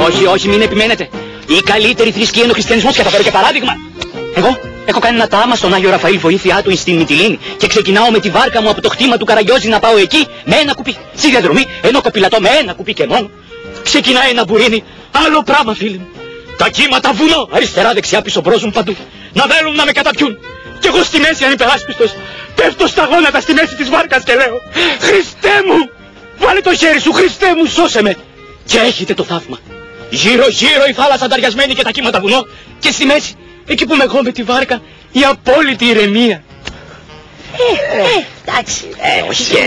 Όχι, όχι, μην επιμένετε. Η καλύτερη θρησκεία είναι ο χριστιανισμός και θα φέρω και παράδειγμα. Εγώ έχω κάνει ένα τάμα στον Άγιο Ραφαήλ, βοήθειά του στην Μυτιλήνη, και ξεκινάω με τη βάρκα μου από το χτήμα του Καραγιόζη να πάω εκεί με ένα κουπί. Στη διαδρομή, ενώ κοπηλατώ με ένα κουπί και μόνο, ξεκινάει ένα μπουρίνι. Άλλο πράγμα, φίλοι μου. Τα κύματα βουνό, αριστερά, δεξιά, πίσω, μπρος μου, παντού. Να θέλουν να με καταπιούν. Κι εγώ στη μέση ανυπεράσπιστος, πέφτω στα γόνατα στη μέση της βάρκας και λέω: Χριστέ μου, βάλε το χέρι σου, Χριστέ μου, σώσε με. Και έχετε το θαύμα. Γύρω γύρω η θάλασσα ανταριασμένη και τα κύματα βουνό, και στη μέση, εκεί που είμαι εγώ με τη βάρκα, η απόλυτη ηρεμία. Εντάξει. Όχι και.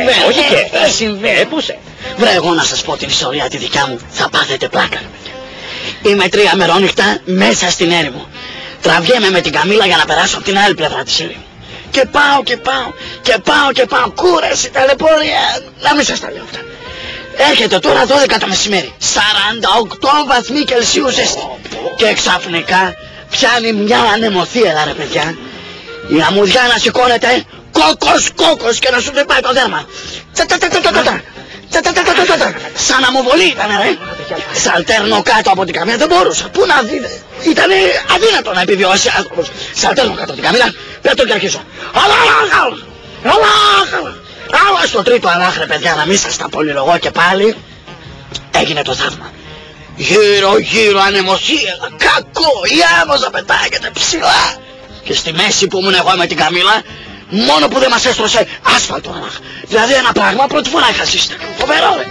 Συμβαίνει. Έπωσε. Βρε, εγώ να σας πω την ιστορία τη δικιά μου, θα πάθετε πλάκα. Είμαι 3 μερόνυχτα μέσα στην έρημο. Τραβιέμαι με την Καμίλα για να περάσω από την άλλη πλευρά της έρημου. Και πάω, κούραση, ταλαιπώρια, να μην σας τα λέω αυτά. Έρχεται τώρα 12 το μεσημέρι, 48 βαθμοί Κελσίου ζέστη. Και ξαφνικά πιάνει μια ανεμοθύελα, ρε παιδιά. Η αμμουδιά να σηκώνεται, κόκος και να σου δεν πάει το δέρμα. Σαν να μου βολεί ήταν, ρε. Σαλτέρνω κάτω από την καμίλα, δεν μπορούσα. Πού να δείτε, ήταν αδύνατο να επιβιώσει άνθρωπος. Σαλτέρνω κάτω από την καμίλα, πέτω και αρχίζω. Αλλά στο τρίτο ανάχρε, παιδιά, να μην σας τα πολυλογώ, και πάλι έγινε το θαύμα. Γύρω ανεμοθύελα, κακό, η άμμος να πετάγεται ψηλά. Και στη μέση που ήμουν εγώ με την Καμίλα, μόνο που δεν μας έστρωσε άσφαλτο ανάχα. Δηλαδή ένα πράγμα πρώτη φορά είχα ζήσει. Φοβερό, ρε.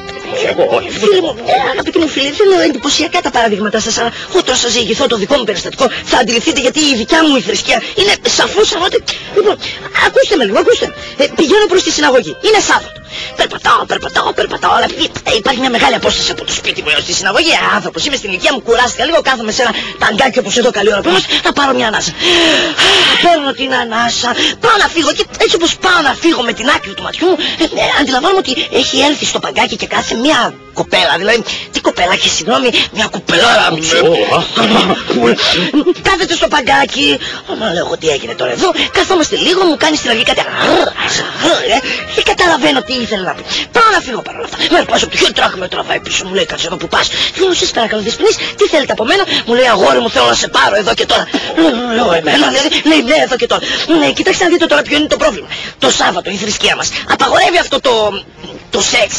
Φίλοι μου, αγαπητοί μου φίλοι, θέλω εντυπωσιακά τα παραδείγματα σας, αλλά όταν σας διηγηθώ το δικό μου περιστατικό θα αντιληφθείτε γιατί η δικιά μου η θρησκεία είναι σαφώς αγώτη. Λοιπόν, ακούστε με λίγο, ακούστε. Πηγαίνω προς τη συναγωγή. Είναι Σάββατο. Περπατάω, αλλά επειδή υπάρχει μια μεγάλη απόσταση από το σπίτι μου έως τη συναγωγή, άνθρωπος είμαι στην ηλικία μου, κουράστηκα λίγο, κάθομαι σε ένα ταγκάκι όπως εδώ καλή ώρα που είμαστε, να πάρω μια ανάσα. Παίρνω την ανάσα, πάω να φύγω και έτσι όπως πάω να φύγω με την άκρη του ματιού μου, αντιλαμβάνομαι ότι έχει έρθει στο παγκάκι και κάθεται μια κοπέλα, δηλαδή, τι κοπέλα, και συγγνώμη, μια κοπελάρα μισό. Κάθεται στο παγκάκι, μα λέω τι έγινε τώρα εδώ, καθόμαστε λίγο, μου κάνει στην αργή κάτι. Δεν καταλαβαίνω τι ήθελε να πει. Πάω να φύγω παρόλα αυτά. Με πάω από το χέρι, τράχ με τραβάει πίσω, μου λέει κάτσε εδώ που πας. Λέω σας παρακαλώ δεσποινείς, τι θέλετε από μένα, μου λέει αγόρι μου θέλω να σε πάρω εδώ και τώρα. Λέω εμένα, λέει ναι εδώ και τώρα. Κοιτάξτε να δείτε τώρα ποιο είναι το πρόβλημα. Το Σάββατο η θρησκεία μας απαγορεύει αυτό το σεξ.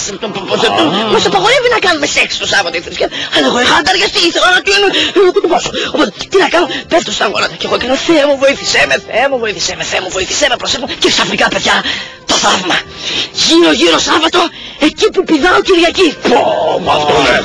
Μας απαγορεύει να κάνουμε σεξ το Σάββατο η θρησκεία. Αλλά εγώ είχα ανταριαστεί, ήθελα να του είναι. Πού του πάσω. Οπότε τι να κάνω, πέφτω στα γόνατα και εγώ κάνω Θεέ μου βοήθησέ με, προσέχω. Και ξαφνικά παιδιά το θαύμα. Γύρω Σάββατο, εκεί που πηδάω Κυριακή. Αυτό ναι.